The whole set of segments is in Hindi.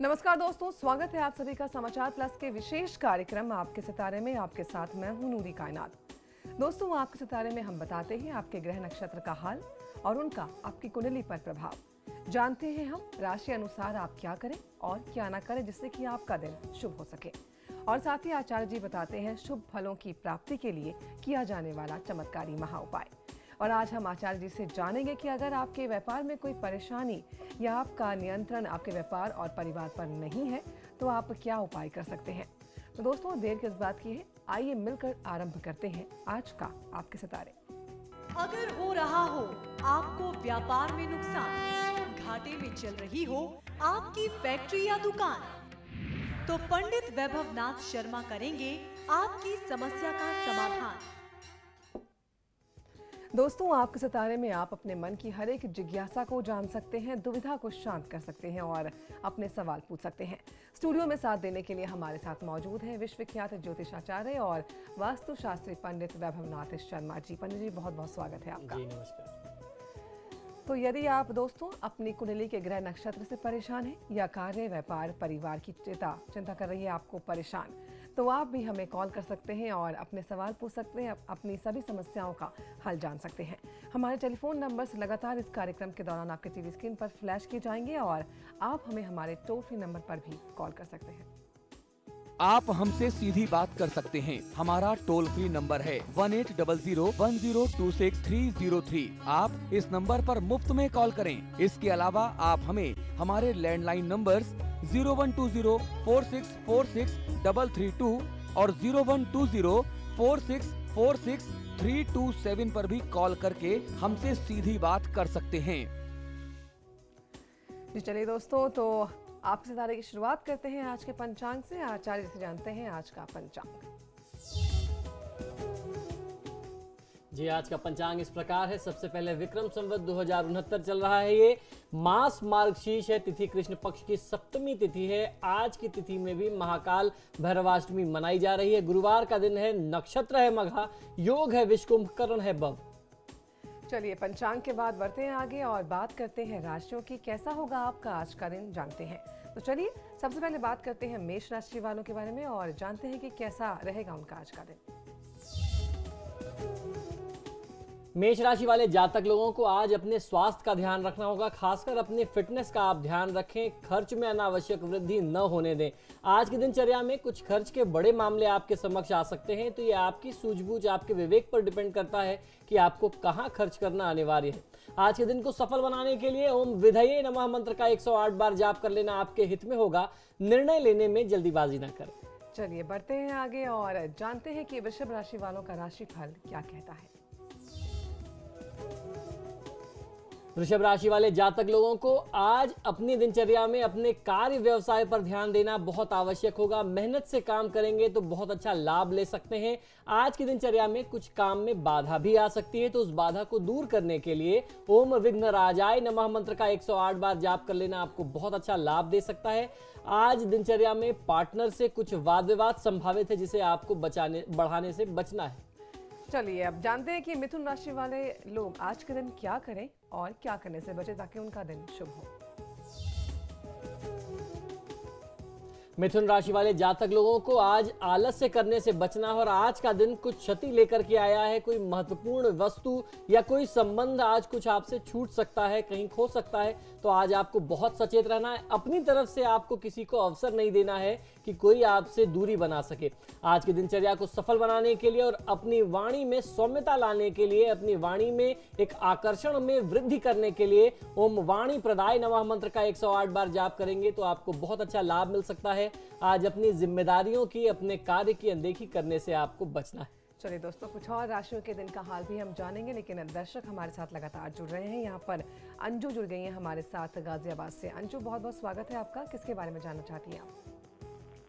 नमस्कार दोस्तों, स्वागत है आप सभी का समाचार प्लस के विशेष कार्यक्रम आपके सितारे में। आपके साथ मैं हूं नूरी कायनात। दोस्तों, आपके सितारे में हम बताते हैं आपके ग्रह नक्षत्र का हाल और उनका आपकी कुंडली पर प्रभाव। जानते हैं हम राशि अनुसार आप क्या करें और क्या ना करें जिससे कि आपका दिन शुभ हो सके। और साथ ही आचार्य जी बताते हैं शुभ फलों की प्राप्ति के लिए किया जाने वाला चमत्कारी महा उपाय। और आज हम आचार्य जी से जानेंगे कि अगर आपके व्यापार में कोई परेशानी या आपका नियंत्रण आपके व्यापार और परिवार पर नहीं है तो आप क्या उपाय कर सकते हैं। तो दोस्तों, देर किस बात की है, आइए मिलकर आरंभ करते हैं आज का आपके सितारे। अगर हो रहा हो आपको व्यापार में नुकसान, घाटे में चल रही हो आपकी फैक्ट्री या दुकान, तो पंडित वैभव नाथ शर्मा करेंगे आपकी समस्या का समाधान। दोस्तों, आपके सितारे में आप अपने मन की हर एक जिज्ञासा को जान सकते हैं, दुविधा को शांत कर सकते हैं और अपने सवाल पूछ सकते हैं। स्टूडियो में साथ देने के लिए हमारे साथ मौजूद हैं विश्वविख्यात ज्योतिषाचार्य और वास्तुशास्त्री पंडित वैभव नाथ शर्मा जी। पंडित जी, बहुत बहुत स्वागत है आपका। जी नमस्कार। तो यदि आप दोस्तों अपनी कुंडली के ग्रह नक्षत्र से परेशान हैं या कार्य, व्यापार, परिवार की चिंता कर रही है आपको परेशान, तो आप भी हमें कॉल कर सकते हैं और अपने सवाल पूछ सकते हैं, अपनी सभी समस्याओं का हल जान सकते हैं। हमारे टेलीफोन नंबर्स लगातार इस कार्यक्रम के दौरान आपके टीवी स्क्रीन पर फ्लैश किए जाएंगे और आप हमें हमारे टोल फ्री नंबर पर भी कॉल कर सकते हैं। आप हमसे सीधी बात कर सकते हैं। हमारा टोल फ्री नंबर है 180010263003। आप इस नंबर पर मुफ्त में कॉल करें। इसके अलावा आप हमें हमारे लैंडलाइन नंबर्स 012046463332 और 012046463327 पर भी कॉल करके हमसे सीधी बात कर सकते हैं। जी चलिए दोस्तों, तो आपके सितारे की शुरुआत करते हैं आज के पंचांग से। आचार्य से जानते हैं आज का पंचांग। जी, आज का पंचांग इस प्रकार है। सबसे पहले विक्रम संवत 2069 चल रहा है। ये मास मार्गशीर्ष है। तिथि कृष्ण पक्ष की सप्तमी तिथि है। आज की तिथि में भी महाकाल भैरवाष्टमी मनाई जा रही है। गुरुवार का दिन है। नक्षत्र है मघा। योग है विषकुंभ। करण है बव। चलिए पंचांग के बाद बढ़ते हैं आगे और बात करते हैं राशियों की। कैसा होगा आपका आज का दिन जानते हैं। तो चलिए सबसे पहले बात करते हैं मेष राशि वालों के बारे में और जानते हैं कि कैसा रहेगा उनका आज का दिन। मेष राशि वाले जातक लोगों को आज अपने स्वास्थ्य का ध्यान रखना होगा। खासकर अपने फिटनेस का आप ध्यान रखें। खर्च में अनावश्यक वृद्धि न होने दें। आज की दिनचर्या में कुछ खर्च के बड़े मामले आपके समक्ष आ सकते हैं, तो ये आपकी सूझबूझ, आपके विवेक पर डिपेंड करता है कि आपको कहां खर्च करना अनिवार्य है। आज के दिन को सफल बनाने के लिए ओम विधये नमः मंत्र का 108 बार जाप कर लेना आपके हित में होगा। निर्णय लेने में जल्दीबाजी न करें। चलिए बढ़ते हैं आगे और जानते हैं कि वृषभ राशि वालों का राशिफल क्या कहता है। वृषभ राशि वाले जातक लोगों को आज अपनी दिनचर्या में अपने कार्य व्यवसाय पर ध्यान देना बहुत आवश्यक होगा। मेहनत से काम करेंगे तो बहुत अच्छा लाभ ले सकते हैं। आज की दिनचर्या में कुछ काम में बाधा भी आ सकती है, तो उस बाधा को दूर करने के लिए ओम विघ्नराजाय नमः मंत्र का 108 बार जाप कर लेना आपको बहुत अच्छा लाभ दे सकता है। आज दिनचर्या में पार्टनर से कुछ वाद विवाद संभावित है, जिसे आपको बढ़ाने से बचना है। चलिए अब जानते हैं कि मिथुन राशि वाले लोग आज के दिन क्या करें और क्या करने से बचे ताकि उनका दिन शुभ हो। मिथुन राशि वाले जातक लोगों को आज आलस्य करने से बचना है और आज का दिन कुछ क्षति लेकर के आया है। कोई महत्वपूर्ण वस्तु या कोई संबंध आज कुछ आपसे छूट सकता है, कहीं खो सकता है, तो आज आपको बहुत सचेत रहना है। अपनी तरफ से आपको किसी को अवसर नहीं देना है कि कोई आपसे दूरी बना सके। आज की दिनचर्या को सफल बनाने के लिए और अपनी वाणी में सौम्यता लाने के लिए, अपनी वाणी में एक आकर्षण में वृद्धि करने के लिए ओम वाणी प्रदाय नमः मंत्र का 108 बार जाप करेंगे तो आपको बहुत अच्छा लाभ मिल सकता है। आज अपनी जिम्मेदारियों की, अपने कार्य की अनदेखी करने से आपको बचना है। चलिए दोस्तों, कुछ और राशियों के दिन का हाल भी हम जानेंगे, लेकिन दर्शक हमारे साथ लगातार जुड़ रहे हैं। यहाँ पर अंजू जुड़ गई हैं हमारे साथ गाजियाबाद से। अंजू, बहुत बहुत स्वागत है आपका। किसके बारे में जानना चाहती हैं आप?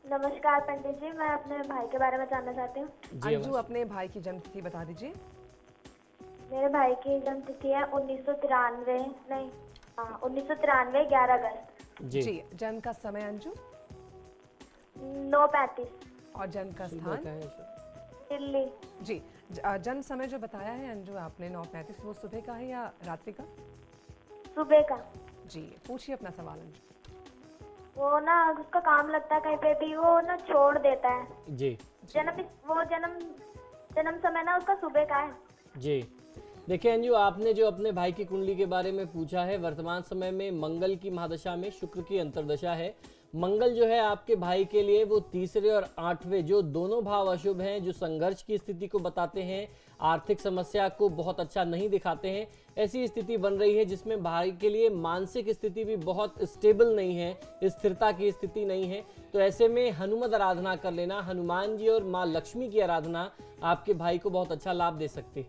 नमस्कार पंडित जी, मैं अपने भाई के बारे में जानना चाहती हूँ। अंजू, अपने भाई की जन्म तिथि बता दीजिए। मेरे भाई की जन्म तिथि है 1993 11 अगस्त। जी, जन्म का समय अंजू? 9:35। और जन्म का स्थान? दिल्ली। जी, जन्म समय जो बताया है अंजू आपने 9:35, वो सुबह का है या रात्रि का? सुबह का। जी, पूछिए अपना सवाल अंजू। वो ना उसका काम लगता है कहीं पे भी, वो ना छोड़ देता है। जी जन्म समय ना उसका सुबह का है। जी, देखिए अंजू, आपने जो अपने भाई की कुंडली के बारे में पूछा है, वर्तमान समय में मंगल की महादशा में शुक्र की अंतर्दशा है। मंगल जो है आपके भाई के लिए वो तीसरे और आठवें जो दोनों भाव अशुभ हैं, जो संघर्ष की स्थिति को बताते हैं, आर्थिक समस्या को बहुत अच्छा नहीं दिखाते हैं, ऐसी स्थिति बन रही है जिसमें भाई के लिए मानसिक स्थिति भी बहुत स्टेबल नहीं है, स्थिरता की स्थिति नहीं है। तो ऐसे में हनुमत आराधना कर लेना, हनुमान जी और माँ लक्ष्मी की आराधना आपके भाई को बहुत अच्छा लाभ दे सकती है।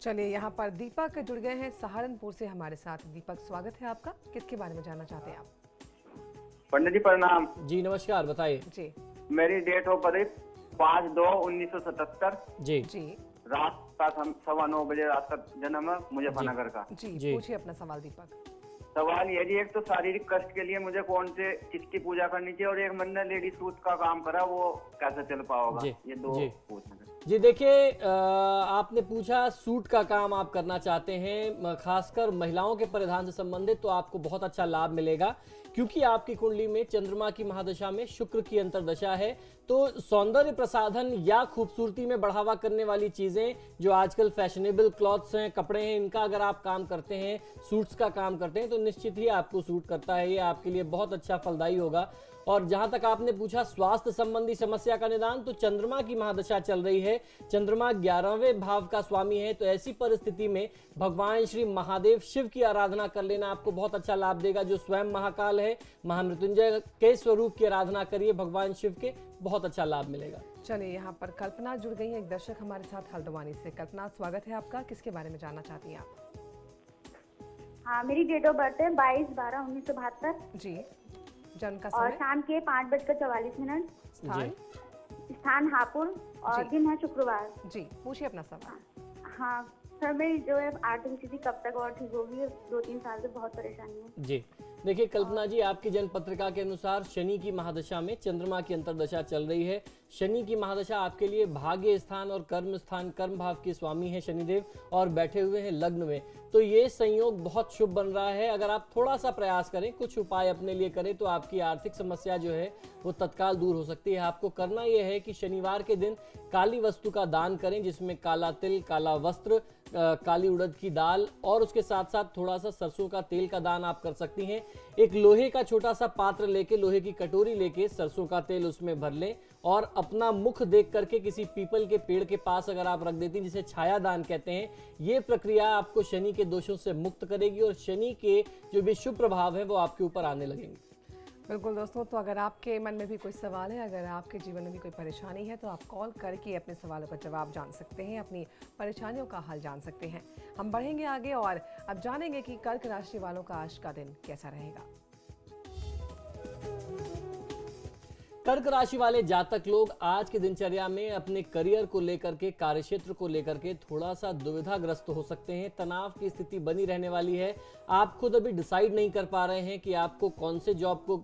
चलिए, यहाँ पर दीपक जुड़ गए हैं सहारनपुर से हमारे साथ। दीपक, स्वागत है आपका। किसके बारे में जानना चाहते हैं आप? पंडित जी प्रणाम जी नमस्कार, बताइए। जी मेरी डेट ऑफ बर्थ 5/2/1977 जी जी रात का 9:15 बजे रात का जन्म है, मुजफ्फरनगर का। जी पूछिए अपना सवाल दीपक। सवाल ये जी, एक तो शारीरिक कष्ट के लिए मुझे कौन से किसकी पूजा करनी चाहिए, और एक मैंने लेडी सूट का काम करा, वो कैसे चल पाओगा? ये दो पूछना है। जी देखिए, आपने पूछा सूट का काम आप करना चाहते हैं, खासकर महिलाओं के परिधान से संबंधित, तो आपको बहुत अच्छा लाभ मिलेगा क्योंकि आपकी कुंडली में चंद्रमा की महादशा में शुक्र की अंतर्दशा है। तो सौंदर्य प्रसाधन या खूबसूरती में बढ़ावा करने वाली चीजें, जो आजकल फैशनेबल क्लॉथ्स हैं, कपड़े हैं, इनका अगर आप काम करते हैं, सूट्स का काम करते हैं, तो निश्चित ही आपको सूट करता है, ये आपके लिए बहुत अच्छा फलदायी होगा। और जहां तक आपने पूछा स्वास्थ्य संबंधी समस्या का निदान, तो चंद्रमा की महादशा चल रही है, चंद्रमा 11वें भाव का स्वामी है। तो ऐसी परिस्थिति में भगवान श्री महादेव शिव की आराधना कर लेना आपको बहुत अच्छा लाभ देगा, जो स्वयं महाकाल है। महामृत्युंजय के स्वरूप की आराधना करिए भगवान शिव के, बहुत अच्छा लाभ मिलेगा। चलिए, यहाँ पर कल्पना जुड़ गई है, एक दर्शक हमारे साथ हल्द्वानी से। कल्पना, स्वागत है आपका। किसके बारे में जानना चाहती हैं आप? हाँ, मेरी डेट ऑफ बर्थ है 22/12/1972 जी, जन्म का और समय, शाम के 5:44। स्थान? स्थान हापुड़ और जी। दिन है शुक्रवार। जी पूछिए अपना सवाल। हाँ सर, मेरी जो है आर्थिक स्थिति कब तक और ठीक होगी? 2-3 साल से बहुत परेशानी है। जी देखिए कल्पना जी, आपकी जन्म पत्रिका के अनुसार शनि की महादशा में चंद्रमा की अंतर्दशा चल रही है। शनि की महादशा आपके लिए भाग्य स्थान और कर्म स्थान, कर्म भाव के स्वामी है शनिदेव, और बैठे हुए हैं लग्न में। तो ये संयोग बहुत शुभ बन रहा है। अगर आप थोड़ा सा प्रयास करें, कुछ उपाय अपने लिए करें, तो आपकी आर्थिक समस्या जो है वो तत्काल दूर हो सकती है। आपको करना यह है कि शनिवार के दिन काली वस्तु का दान करें, जिसमें काला तिल, काला वस्त्र, काली उड़द की दाल और उसके साथ साथ थोड़ा सा सरसों का तेल का दान आप कर सकती हैं। एक लोहे का छोटा सा पात्र लेके, लोहे की कटोरी लेके सरसों का तेल उसमें भर लें और अपना मुख देख करके किसी पीपल के पेड़ के पास अगर आप रख देती हैं, जिसे छाया दान कहते हैं, ये प्रक्रिया आपको शनि के दोषों से मुक्त करेगी और शनि के जो भी शुभ प्रभाव है वो आपके ऊपर आने लगेंगे। बिल्कुल दोस्तों, तो अगर आपके मन में भी कोई सवाल है, अगर आपके जीवन में भी कोई परेशानी है, तो आप कॉल करके अपने सवालों का जवाब जान सकते हैं, अपनी परेशानियों का हल जान सकते हैं। हम बढ़ेंगे आगे और अब जानेंगे कि कर्क राशि वालों का आज का दिन कैसा रहेगा। कर्क राशि वाले जातक लोग आज की दिनचर्या में अपने करियर को लेकर के, कार्यक्षेत्र को लेकर के थोड़ा सा दुविधाग्रस्त हो सकते हैं। तनाव की स्थिति बनी रहने वाली है। आप खुद अभी डिसाइड नहीं कर पा रहे हैं कि आपको कौन से जॉब को,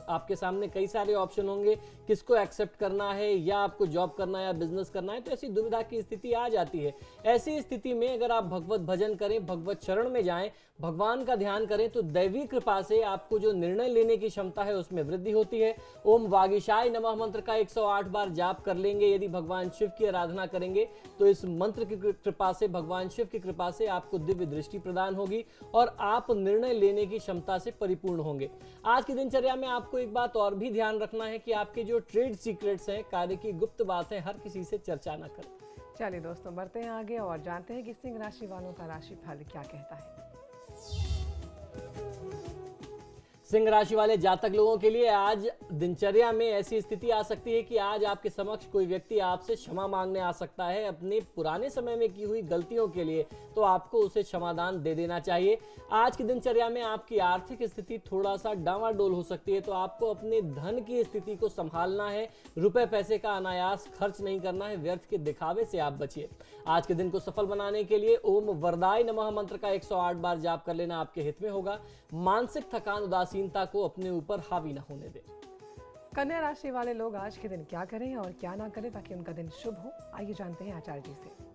आपके सामने कई सारे ऑप्शन होंगे, किसको एक्सेप्ट करना है, या आपको जॉब करना है या बिजनेस करना है। तो ऐसी दुविधा की स्थिति आ जाती है। ऐसी स्थिति में अगर आप भगवत भजन करें, भगवत शरण में जाएं, भगवान का ध्यान करें, तो दैवी कृपा से आपको जो निर्णय लेने की क्षमता है उसमें वृद्धि होती है। ओम वागीशाय नमः मंत्र का 108 बार जाप कर लेंगे। यदि भगवान शिव की आराधना करेंगे तो इस मंत्र की कृपा से, भगवान शिव की कृपा से आपको दिव्य दृष्टि प्रदान होगी और आप निर्णय लेने की क्षमता से परिपूर्ण होंगे। आज की दिनचर्या में आपको एक बात और भी ध्यान रखना है कि आपके जो ट्रेड सीक्रेट्स हैं, कार्य की गुप्त बातें, हर किसी से चर्चा न करें। चलिए दोस्तों, बढ़ते हैं आगे और जानते हैं कि सिंह राशि वालों का राशिफल क्या कहता है। सिंह राशि वाले जातक लोगों के लिए आज दिनचर्या में ऐसी स्थिति आ सकती है कि आज आपके समक्ष कोई व्यक्ति आपसे क्षमा मांगने आ सकता है अपने पुराने समय में की हुई गलतियों के लिए, तो आपको उसे क्षमादान दे देना चाहिए। आज की दिनचर्या में आपकी आर्थिक स्थिति थोड़ा सा डावाडोल हो सकती है, तो आपको अपने धन की स्थिति को संभालना है। रुपए पैसे का अनायास खर्च नहीं करना है, व्यर्थ के दिखावे से आप बचिए। आज के दिन को सफल बनाने के लिए ओम वरदाय नमः मंत्र का 108 बार जाप कर लेना आपके हित में होगा। मानसिक थकान, उदासीनता को अपने ऊपर हावी न होने दें। कन्या राशि वाले लोग आज के दिन क्या करें और क्या ना करें ताकि उनका दिन शुभ हो, आइए जानते हैं आचार्य जी से।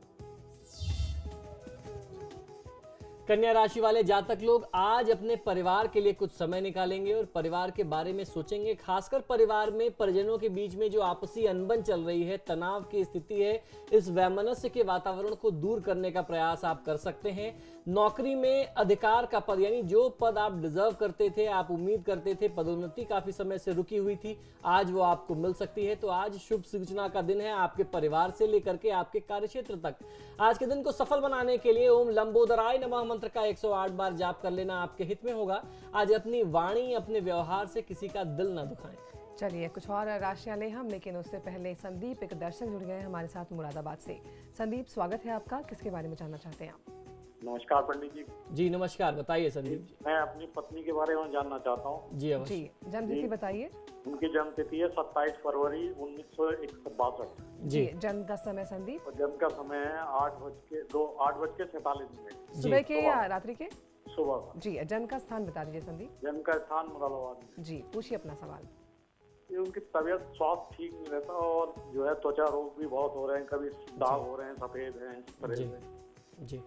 कन्या राशि वाले जातक लोग आज अपने परिवार के लिए कुछ समय निकालेंगे और परिवार के बारे में सोचेंगे। खासकर परिवार में परिजनों के बीच में जो आपसी अनबन चल रही है, तनाव की स्थिति है, इस वैमनस्य के वातावरण को दूर करने का प्रयास आप कर सकते हैं। नौकरी में अधिकार का पद, यानी जो पद आप डिजर्व करते थे, आप उम्मीद करते थे, पदोन्नति काफी समय से रुकी हुई थी, आज वो आपको मिल सकती है। तो आज शुभ सूचना का दिन है आपके परिवार से लेकर के आपके कार्यक्षेत्र तक। आज के दिन को सफल बनाने के लिए ओम लंबोदराय नमः मंत्र का 108 बार जाप कर लेना आपके हित में होगा। आज अपनी वाणी, अपने व्यवहार से किसी का दिल ना दुखाएं। चलिए कुछ और राशियां ले हम, लेकिन उससे पहले संदीप, एक दर्शक जुड़ गए हैं हमारे साथ मुरादाबाद से। संदीप, स्वागत है आपका। किसके बारे में जानना चाहते हैं आप? नमस्कार पंडित जी। जी नमस्कार, बताइए संदीप जी। मैं अपनी पत्नी के बारे में जानना चाहता हूँ। जी अवश्य। जी, जन्म तिथि बताइए। उनकी जन्म तिथि है 27 फरवरी 1962। जी, जन्म का समय संदीप? और जन्म का समय है 8:47। सुबह के या रात्रि के? सुबह का। जी, जन्म का स्थान बता दीजिए संदीप। जन्म का स्थान मुरादाबाद में। जी, पूछिए अपना सवाल। ये उनकी तबीयत, स्वास्थ्य ठीक नहीं रहता और जो है त्वचा रोग भी बहुत हो रहे हैं, कभी दाग हो रहे हैं, सफेद हैं, इस तरह से। जी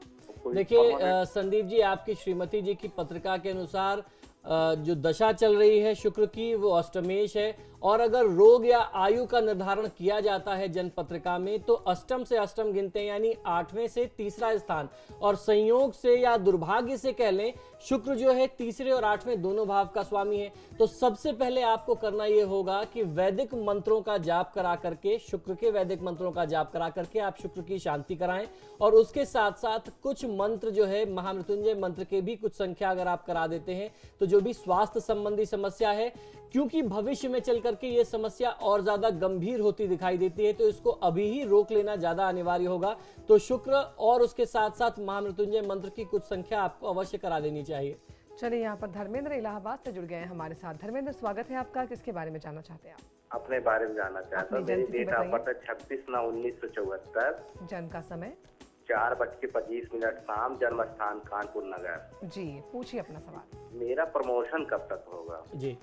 देखिए संदीप जी, आपकी श्रीमती जी की पत्रिका के अनुसार जो दशा चल रही है शुक्र की, वो अष्टमेश है। और अगर रोग या आयु का निर्धारण किया जाता है जन्म पत्रिका में, तो अष्टम से अष्टम गिनते हैं, यानी 8वें से तीसरा स्थान। और संयोग से या दुर्भाग्य से कह लें, शुक्र जो है तीसरे और 8वें दोनों भाव का स्वामी है। तो सबसे पहले आपको करना ये होगा कि वैदिक मंत्रों का जाप करा करके, शुक्र के वैदिक मंत्रों का जाप करा करके आप शुक्र की शांति कराएं। और उसके साथ साथ कुछ मंत्र जो है, महामृत्युंजय मंत्र के भी कुछ संख्या अगर आप करा देते हैं, तो जो भी स्वास्थ्य संबंधी समस्या है, क्योंकि भविष्य में चल करके ये समस्या और ज्यादा गंभीर होती दिखाई देती है, तो इसको अभी ही रोक लेना ज्यादा अनिवार्य होगा। तो शुक्र और उसके साथ साथ महामृत्युंजय मंत्र की कुछ संख्या आपको अवश्य करा देनी चाहिए। चलिए, यहाँ पर धर्मेंद्र इलाहाबाद से जुड़ गए हैं हमारे साथ। धर्मेंद्र, स्वागत है आपका। किसके बारे में जानना चाहते हैं आप? अपने बारे में जानना चाहता हूँ। मेरी डेट ऑफ बर्थ है 26/9/1974। जन्म का समय? 4:25 शाम। जन्म स्थान कानपुर नगर। जी, पूछिए अपना सवाल। मेरा प्रमोशन कब तक होगा? जी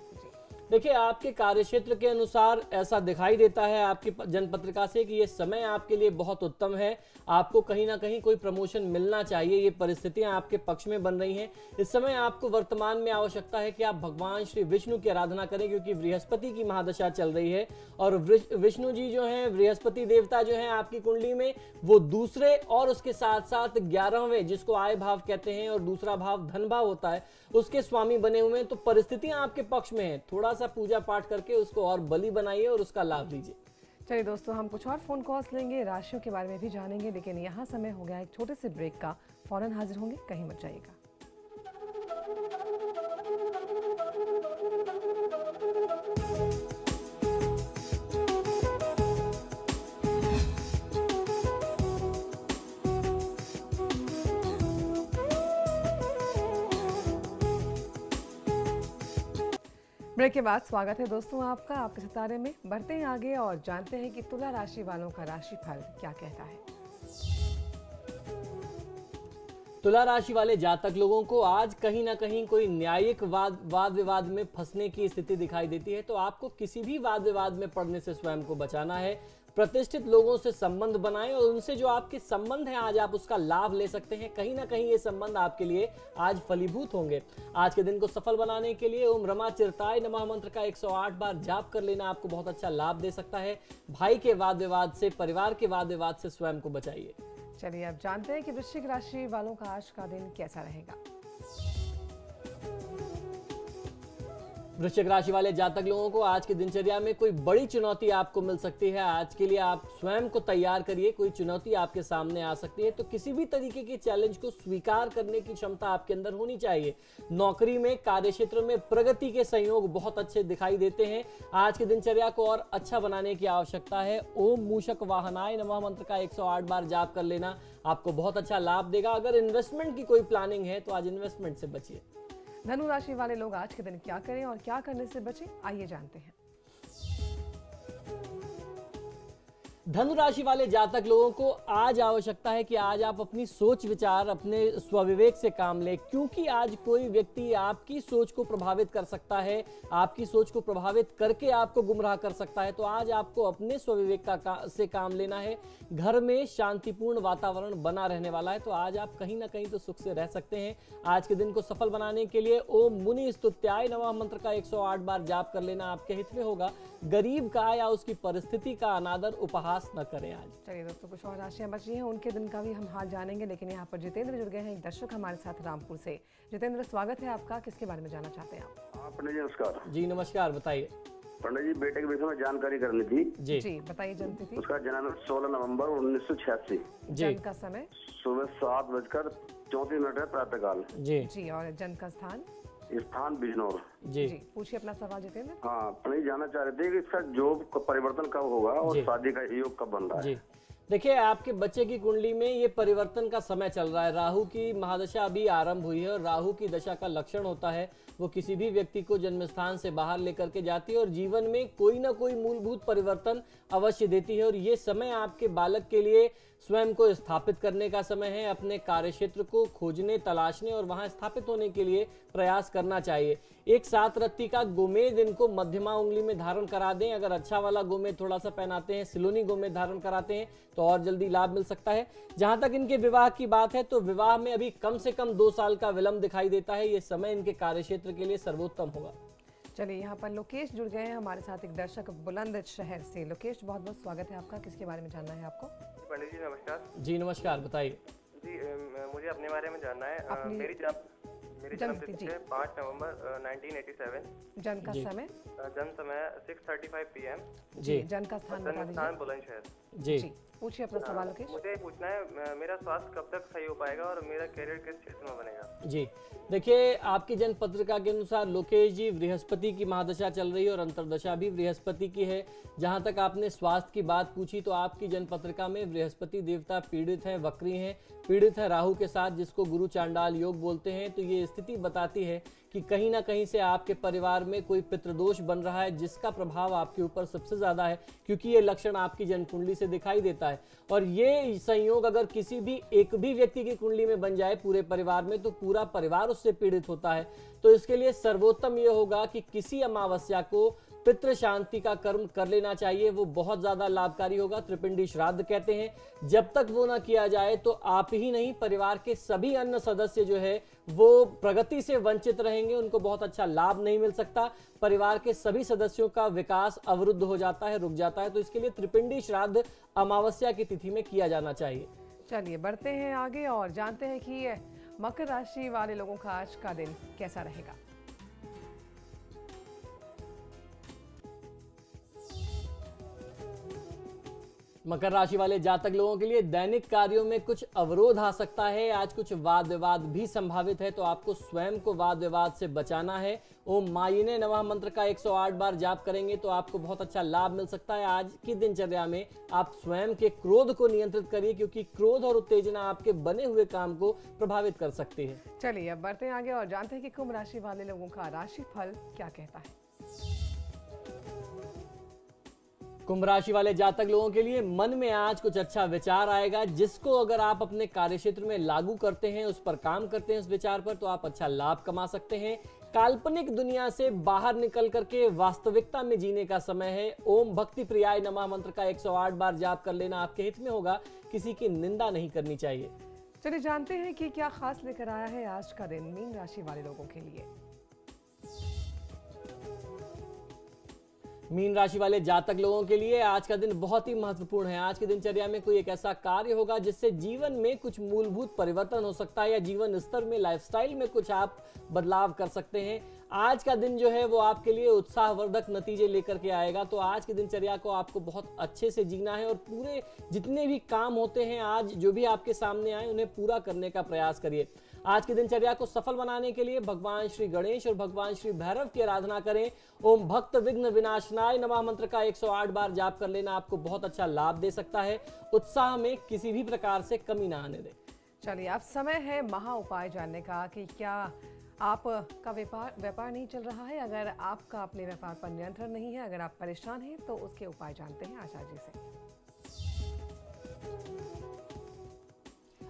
देखिए, आपके कार्यक्षेत्र के अनुसार ऐसा दिखाई देता है आपकी जन्म पत्रिका से कि ये समय आपके लिए बहुत उत्तम है। आपको कहीं ना कहीं कोई प्रमोशन मिलना चाहिए। ये परिस्थितियां आपके पक्ष में बन रही हैं। इस समय आपको वर्तमान में आवश्यकता है कि आप भगवान श्री विष्णु की आराधना करें, क्योंकि बृहस्पति की महादशा चल रही है। और विष्णु जी जो हैं, बृहस्पति देवता जो हैं आपकी कुंडली में, वो दूसरे और उसके साथ साथ 11वें, जिसको आय भाव कहते हैं, और दूसरा भाव धन भाव होता है, उसके स्वामी बने हुए हैं। तो परिस्थितियां आपके पक्ष में है। थोड़ा सा पूजा पाठ करके उसको और बली बनाइए और उसका लाभ लीजिए। चलिए दोस्तों, हम कुछ और फोन कॉल्स लेंगे, राशियों के बारे में भी जानेंगे, लेकिन यहाँ समय हो गया एक छोटे से ब्रेक का। फौरन हाजिर होंगे, कहीं मत जाइएगा। ब्रेक के बाद स्वागत है दोस्तों आपका आपके सितारे में। बढ़ते हैं आगे और जानते हैं कि तुला राशि वालों का राशिफल क्या कहता है। तुला राशि वाले जातक लोगों को आज कहीं ना कहीं कोई न्यायिक वाद विवाद में फंसने की स्थिति दिखाई देती है। तो आपको किसी भी वाद विवाद में पड़ने से स्वयं को बचाना है। प्रतिष्ठित लोगों से संबंध बनाएं और उनसे जो आपके संबंध हैं आज आप उसका लाभ ले सकते हैं। कहीं ना कहीं ये संबंध आपके लिए आज फलीभूत होंगे। आज के दिन को सफल बनाने के लिए ओम रमा चिरताय नमः मंत्र का 108 बार जाप कर लेना आपको बहुत अच्छा लाभ दे सकता है। भाई के वाद विवाद से, परिवार के वाद विवाद से स्वयं को बचाइए। चलिए अब जानते हैं कि वृश्चिक राशि वालों का आज का दिन कैसा रहेगा। वृश्चिक राशि वाले जातक लोगों को आज की दिनचर्या में कोई बड़ी चुनौती आपको मिल सकती है। आज के लिए आप स्वयं को तैयार करिए, कोई चुनौती आपके सामने आ सकती है। तो किसी भी तरीके के चैलेंज को स्वीकार करने की क्षमता आपके अंदर होनी चाहिए। नौकरी में, कार्यक्षेत्र में प्रगति के संयोग बहुत अच्छे दिखाई देते हैं। आज की दिनचर्या को और अच्छा बनाने की आवश्यकता है। ओम मूषक वाहनाय नमः मंत्र का 108 बार जाप कर लेना आपको बहुत अच्छा लाभ देगा। अगर इन्वेस्टमेंट की कोई प्लानिंग है तो आज इन्वेस्टमेंट से बचिए। धनु राशि वाले लोग आज के दिन क्या करें और क्या करने से बचें, आइए जानते हैं। धनु राशि वाले जातक लोगों को आज आवश्यकता है कि आज आप अपनी सोच विचार, अपने स्वविवेक से काम लें, क्योंकि आज कोई व्यक्ति आपकी सोच को प्रभावित कर सकता है, आपकी सोच को प्रभावित करके आपको गुमराह कर सकता है। तो आज आपको अपने स्वविवेक से काम लेना है। घर में शांतिपूर्ण वातावरण बना रहने वाला है, तो आज आप कहीं ना कहीं तो सुख से रह सकते हैं। आज के दिन को सफल बनाने के लिए ओम मुनि स्तुत्याय नमः मंत्र का 108 बार जाप कर लेना आपके हित में होगा। गरीब का या उसकी परिस्थिति का अनादर उपहास न करें आज। चलिए दोस्तों, कुछ और राशियां बच रही हैं, उनके दिन का भी हम हाल जानेंगे, लेकिन यहाँ पर जितेंद्र जुड़ गए हैं, एक दर्शक हमारे साथ रामपुर से। जितेंद्र, स्वागत है आपका। किसके बारे में जानना चाहते हैं आप? पंडित जी नमस्कार। जी नमस्कार, बताइए। पंडित जी, बेटे के विषय में जानकारी करनी थी। जी बताइए। जन्म तिथि? उसका जन्म 16 नवंबर 1986। जी। का समय? सुबह 7:34 प्रातःकाल। जी। और जन्म का स्थान? स्थान बिजनौर। जी। पूछिए अपना सवाल जितेंद्र। हाँ, पंडित जानना चाह रहे थे कि इसका जॉब का परिवर्तन कब होगा और शादी का योग कब बन रहा है? देखिए, आपके बच्चे की कुंडली में ये परिवर्तन का समय चल रहा है। राहु की महादशा अभी आरंभ हुई है और राहु की दशा का लक्षण होता है वो किसी भी व्यक्ति को जन्म स्थान से बाहर लेकर के जाती है और जीवन में कोई ना कोई मूलभूत परिवर्तन अवश्य देती है। और ये समय आपके बालक के लिए स्वयं को स्थापित करने का समय है। अपने कार्यक्षेत्र को खोजने, तलाशने और वहां स्थापित होने के लिए प्रयास करना चाहिए। एक 7 रत्ती का गोमेद इनको मध्यमा उंगली में धारण करा दें। अगर अच्छा वाला गोमेद थोड़ा सा पहनाते हैं, सिलोनी गोमेद धारण कराते हैं, तो और जल्दी लाभ मिल सकता है। जहां तक इनके विवाह की बात है, तो विवाह में अभी कम से कम 2 साल का विलंब दिखाई देता है। ये समय इनके कार्यक्षेत्र के लिए सर्वोत्तम होगा। चलिए, यहाँ पर लोकेश जुड़ गए हैं हमारे साथ, एक दर्शक बुलंदशहर से। लोकेश, बहुत बहुत स्वागत है आपका। किसके बारे में जानना है आपको? पंडित जी नमस्कार। जी नमस्कार, बताइए। जी, मुझे अपने बारे में जानना है। मेरी जन्म तिथि है 5 नवंबर 1987। जन्म का समय? जन्म समय 6:35 PM। जी। जन्म का स्थान बता दीजिए। बुलंदशहर। जी। पूछिए अपना सवाल लोकेश। मुझे पूछना है, मेरा स्वास्थ्य कब तक सही हो पाएगा और मेरा करियर किस क्षेत्र में बनेगा? जी, देखिए, आपकी जन्म पत्रिका के अनुसार लोकेश जी, बृहस्पति की महादशा चल रही है और अंतर्दशा भी बृहस्पति की है। जहां तक आपने स्वास्थ्य की बात पूछी, तो आपकी जन्म पत्रिका में बृहस्पति देवता पीड़ित हैं, वक्री हैं, पीड़ित है राहु के साथ, जिसको गुरु चांडाल योग बोलते हैं। तो ये स्थिति बताती है कि कहीं ना कहीं से आपके परिवार में कोई पितृदोष बन रहा है, जिसका प्रभाव आपके ऊपर सबसे ज्यादा है, क्योंकि ये लक्षण आपकी जन्म कुंडली से दिखाई देता है। और ये संयोग अगर किसी भी एक भी व्यक्ति की कुंडली में बन जाए पूरे परिवार में, तो पूरा परिवार उससे पीड़ित होता है। तो इसके लिए सर्वोत्तम ये होगा कि किसी अमावस्या को पितृ शांति का कर्म कर लेना चाहिए। वो बहुत ज्यादा लाभकारी होगा। त्रिपिंडी श्राद्ध कहते हैं। जब तक वो ना किया जाए, तो आप ही नहीं, परिवार के सभी अन्य सदस्य जो है वो प्रगति से वंचित रहेंगे, उनको बहुत अच्छा लाभ नहीं मिल सकता। परिवार के सभी सदस्यों का विकास अवरुद्ध हो जाता है, रुक जाता है। तो इसके लिए त्रिपिंडी श्राद्ध अमावस्या की तिथि में किया जाना चाहिए। चलिए, बढ़ते हैं आगे और जानते हैं कि मकर राशि वाले लोगों का आज का दिन कैसा रहेगा। मकर राशि वाले जातक लोगों के लिए दैनिक कार्यों में कुछ अवरोध आ सकता है। आज कुछ वाद विवाद भी संभावित है, तो आपको स्वयं को वाद विवाद से बचाना है। ओम मायिने नमः मंत्र का 108 बार जाप करेंगे तो आपको बहुत अच्छा लाभ मिल सकता है। आज की दिनचर्या में आप स्वयं के क्रोध को नियंत्रित करिए, क्योंकि क्रोध और उत्तेजना आपके बने हुए काम को प्रभावित कर सकती है। चलिए, अब बढ़ते हैं आगे और जानते हैं कि कुंभ राशि वाले लोगों का राशि फल क्या कहता है। कुंभ राशि वाले जातक लोगों के लिए मन में आज कुछ अच्छा विचार आएगा, जिसको अगर आप अपने कार्यक्षेत्र में लागू करते हैं, उस पर काम करते हैं, उस विचार पर, तो आप अच्छा लाभ कमा सकते हैं। काल्पनिक दुनिया से बाहर निकल करके वास्तविकता में जीने का समय है। ओम भक्ति प्रियाय नमः मंत्र का 108 बार जाप कर लेना आपके हित में होगा। किसी की निंदा नहीं करनी चाहिए। चलिए, जानते हैं कि क्या खास लेकर आया है आज का दिन मीन राशि वाले लोगों के लिए। मीन राशि वाले जातक लोगों के लिए आज का दिन बहुत ही महत्वपूर्ण है। आज की दिनचर्या में कोई एक ऐसा कार्य होगा जिससे जीवन में कुछ मूलभूत परिवर्तन हो सकता है, या जीवन स्तर में, लाइफस्टाइल में कुछ आप बदलाव कर सकते हैं। आज का दिन जो है वो आपके लिए उत्साहवर्धक नतीजे लेकर के आएगा। तो आज की दिनचर्या को आपको बहुत अच्छे से जीना है और पूरे जितने भी काम होते हैं आज जो भी आपके सामने आए उन्हें पूरा करने का प्रयास करिए। आज की दिनचर्या को सफल बनाने के लिए भगवान श्री गणेश और भगवान श्री भैरव की आराधना करें। ओम भक्त विघ्न विनाशनाय नमः मंत्र का 108 बार जाप कर लेना आपको बहुत अच्छा लाभ दे सकता है। उत्साह में किसी भी प्रकार से कमी ना आने दें। चलिए, अब समय है महा उपाय जानने का कि क्या आपका व्यापार नहीं चल रहा है। अगर आपका अपने व्यापार पर नियंत्रण नहीं है, अगर आप परेशान हैं, तो उसके उपाय जानते हैं आचार्य जी से।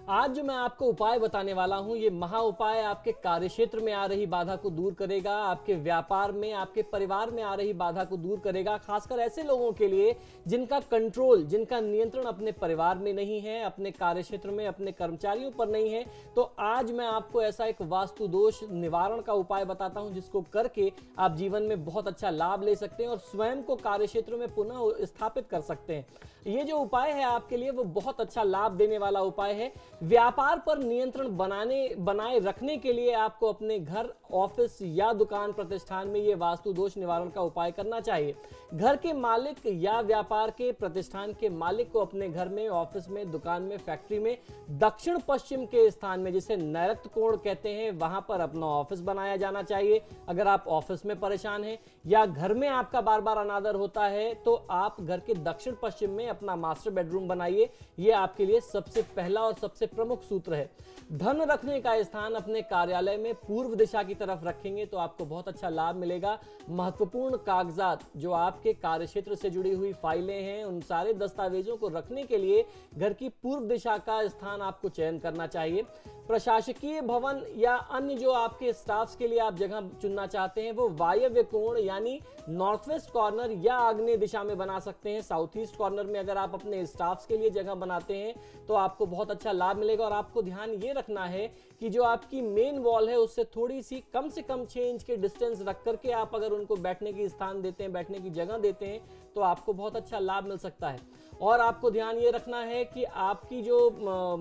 आज जो मैं आपको उपाय बताने वाला हूं, ये महा उपाय आपके कार्यक्षेत्र में आ रही बाधा को दूर करेगा, आपके व्यापार में, आपके परिवार में आ रही बाधा को दूर करेगा। खासकर ऐसे लोगों के लिए जिनका कंट्रोल, जिनका नियंत्रण अपने परिवार में नहीं है, अपने कार्यक्षेत्र में, अपने कर्मचारियों पर नहीं है। तो आज मैं आपको ऐसा एक वास्तु दोष निवारण का उपाय बताता हूं, जिसको करके आप जीवन में बहुत अच्छा लाभ ले सकते हैं और स्वयं को कार्यक्षेत्र में पुनः स्थापित कर सकते हैं। ये जो उपाय है आपके लिए वो बहुत अच्छा लाभ देने वाला उपाय है। व्यापार पर नियंत्रण बनाए रखने के लिए आपको अपने घर, ऑफिस या दुकान प्रतिष्ठान में ये वास्तु दोष निवारण का उपाय करना चाहिए। घर के मालिक या व्यापार के प्रतिष्ठान के मालिक को अपने घर में, ऑफिस में, दुकान में, फैक्ट्री में दक्षिण पश्चिम के स्थान में, जिसे नैऋत्य कोण कहते हैं, वहां पर अपना ऑफिस बनाया जाना चाहिए। अगर आप ऑफिस में परेशान हैं या घर में आपका बार बार अनादर होता है तो आप घर के दक्षिण पश्चिम में अपना मास्टर बेडरूम बनाइए। यह आपके लिए सबसे पहला और सबसे प्रमुख सूत्र है। धन रखने का स्थान अपने कार्यालय में पूर्व दिशा की तरफ रखेंगे तो आपको बहुत अच्छा लाभ मिलेगा। महत्वपूर्ण कागजात, जो आपके कार्यक्षेत्र से जुड़ी हुई फाइलें हैं, उन सारे दस्तावेजों को रखने के लिए घर की पूर्व दिशा का स्थान आपको चयन करना चाहिए। प्रशासकीय भवन या अन्य जो आपके स्टाफ्स के लिए आप जगह चुनना चाहते हैं वो वायव्य कोण यानी नॉर्थ वेस्ट कॉर्नर या आग्नेय दिशा में बना सकते हैं। साउथ ईस्ट कॉर्नर में अगर आप अपने स्टाफ्स के लिए जगह बनाते हैं तो आपको बहुत अच्छा लाभ मिलेगा। और आपको ध्यान ये रखना है कि जो आपकी मेन वॉल है उससे थोड़ी सी कम से कम 6 इंच के डिस्टेंस रख करके आप अगर उनको बैठने की स्थान देते हैं, बैठने की जगह देते हैं तो आपको बहुत अच्छा लाभ मिल सकता है। और आपको ध्यान ये रखना है कि आपकी जो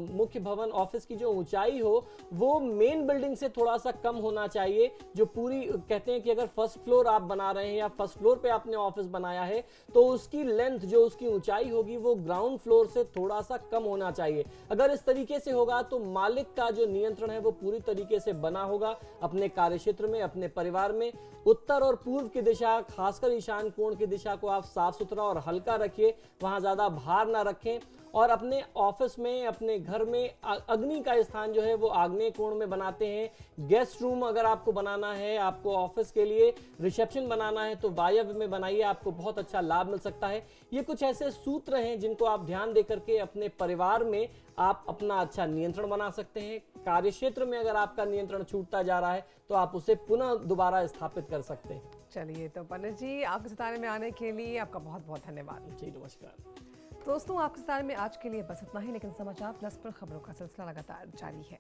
मुख्य भवन, ऑफिस की जो ऊंचाई हो वो मेन बिल्डिंग से थोड़ा सा कम होना चाहिए। जो पूरी कहते हैं कि अगर फर्स्ट फ्लोर आप बना रहे हैं या फर्स्ट फ्लोर पे आपने ऑफिस बनाया है तो उसकी लेंथ, जो उसकी ऊंचाई होगी वो ग्राउंड फ्लोर से थोड़ा सा कम होना चाहिए। अगर इस तरीके से होगा तो मालिक का जो नियंत्रण है वो पूरी तरीके से बना होगा अपने कार्यक्षेत्र में, अपने परिवार में। उत्तर और पूर्व की दिशा, खासकर ईशान कोण की दिशा को आप साफ सुथरा और हल्का रखिए, वहां ज्यादा भार ना रखें। और अपने ऑफिस में, अपने घर में अग्नि का स्थान जो है वो आग्नेय कोण में बनाते हैं। गेस्ट रूम अगर आपको बनाना है, आपको ऑफिस के लिए रिसेप्शन बनाना है तो वायव्य में बनाइए, आपको बहुत अच्छा लाभ मिल सकता है। ये कुछ ऐसे सूत्र हैं जिनको आप ध्यान दे करके अपने परिवार में आप अपना अच्छा नियंत्रण बना सकते हैं। कार्यक्षेत्र में अगर आपका नियंत्रण छूटता जा रहा है तो आप उसे पुनः दोबारा स्थापित कर सकते हैं। चलिए, तो पंडित जी आपके सितारे में आने के लिए आपका बहुत बहुत धन्यवाद। जी नमस्कार। दोस्तों, आपके सितारे में आज के लिए बस इतना ही, लेकिन समाचार प्लस पर खबरों का सिलसिला लगातार जारी है।